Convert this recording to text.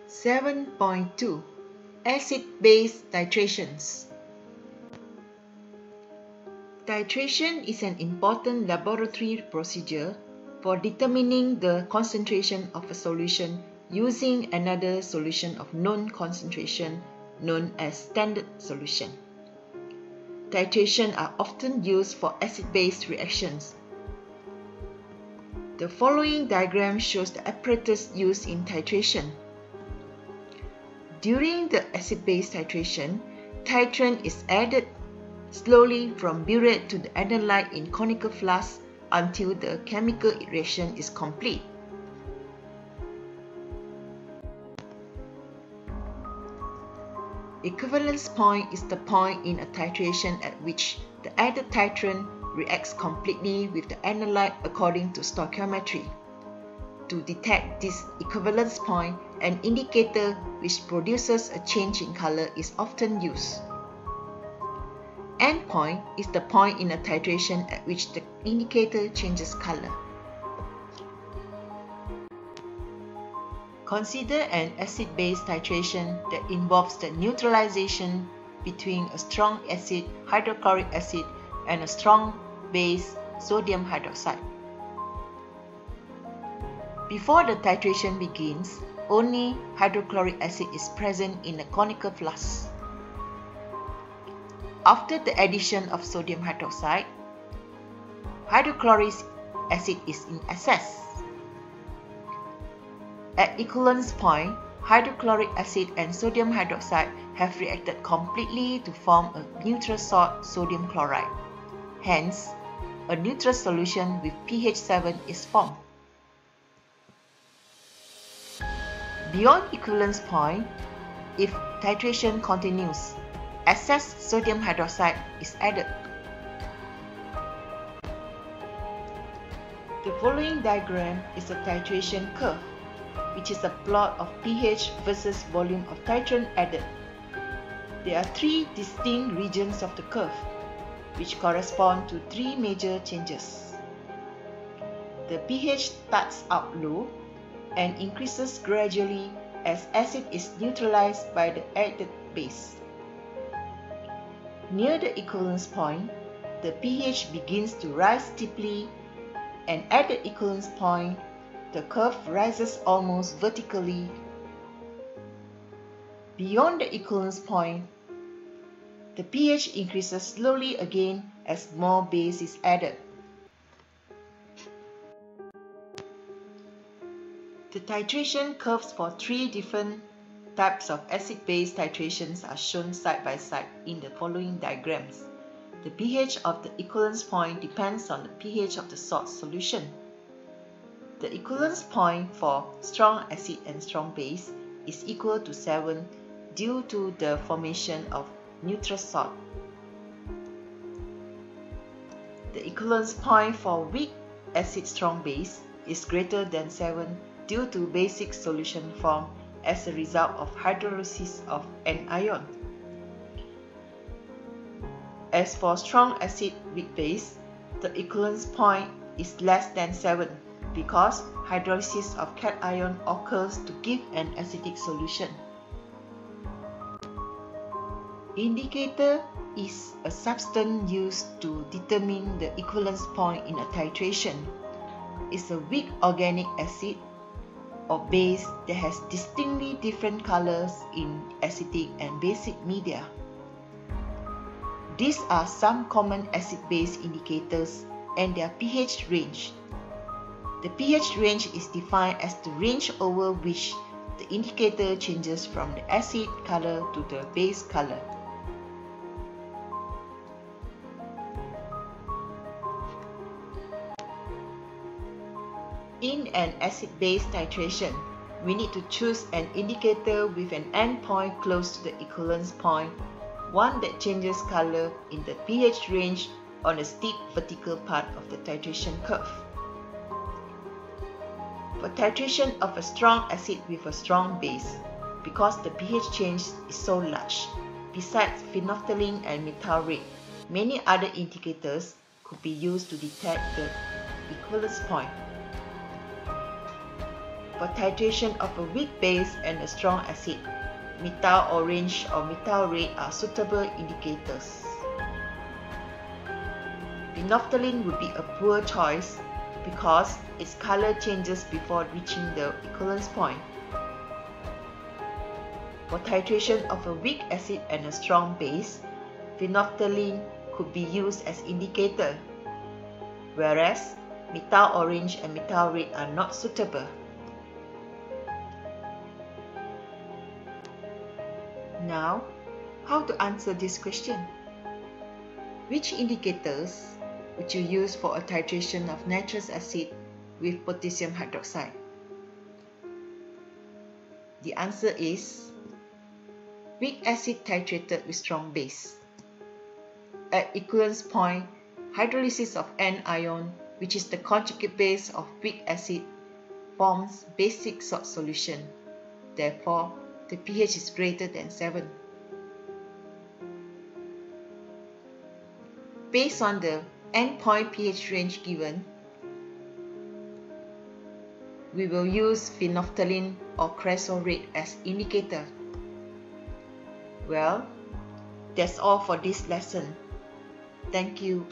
7.2 Acid-base titrations. Titration is an important laboratory procedure for determining the concentration of a solution using another solution of known concentration known as standard solution. Titration are often used for acid-base reactions. The following diagram shows the apparatus used in titration. During the acid-base titration, titrant is added slowly from burette to the analyte in conical flasks until the chemical reaction is complete. Equivalence point is the point in a titration at which the added titrant reacts completely with the analyte according to stoichiometry. To detect this equivalence point, an indicator which produces a change in color is often used. Endpoint is the point in a titration at which the indicator changes color. Consider an acid-base titration that involves the neutralization between a strong acid, hydrochloric acid, and a strong base, sodium hydroxide. Before the titration begins, only hydrochloric acid is present in the conical flask. After the addition of sodium hydroxide, hydrochloric acid is in excess. At equivalence point, hydrochloric acid and sodium hydroxide have reacted completely to form a neutral salt, sodium chloride. Hence, a neutral solution with pH 7 is formed. Beyond equivalence point, if titration continues, excess sodium hydroxide is added. The following diagram is a titration curve, which is a plot of pH versus volume of titrant added. There are three distinct regions of the curve, which correspond to three major changes. The pH starts out low and increases gradually as acid is neutralized by the added base. Near the equivalence point, the pH begins to rise steeply, and at the equivalence point, the curve rises almost vertically. Beyond the equivalence point, the pH increases slowly again as more base is added. The titration curves for three different types of acid-base titrations are shown side by side in the following diagrams. The pH of the equivalence point depends on the pH of the salt solution. The equivalence point for strong acid and strong base is equal to 7 due to the formation of neutral salt. The equivalence point for weak acid strong base is greater than 7 due to basic solution formed as a result of hydrolysis of an ion. As for strong acid weak base, the equivalence point is less than 7 because hydrolysis of cation occurs to give an acidic solution. Indicator is a substance used to determine the equivalence point in a titration. It's a weak organic acid or base that has distinctly different colors in acidic and basic media. These are some common acid-base indicators and their pH range. The pH range is defined as the range over which the indicator changes from the acid color to the base color. In an acid-base titration, we need to choose an indicator with an endpoint close to the equivalence point, one that changes color in the pH range on a steep vertical part of the titration curve. For titration of a strong acid with a strong base, because the pH change is so large, besides phenolphthalein and methyl red, many other indicators could be used to detect the equivalence point. For titration of a weak base and a strong acid, methyl orange or methyl red are suitable indicators. Phenolphthalein would be a poor choice because its color changes before reaching the equivalence point. For titration of a weak acid and a strong base, phenolphthalein could be used as indicator, whereas methyl orange and methyl red are not suitable. Now, how to answer this question? Which indicators would you use for a titration of nitrous acid with potassium hydroxide? The answer is weak acid titrated with strong base. At equivalence point, hydrolysis of N-ion, which is the conjugate base of weak acid, forms basic salt solution. Therefore, the pH is greater than 7. Based on the endpoint pH range given, we will use phenolphthalein or cresol rate as indicator. Well, that's all for this lesson. Thank you.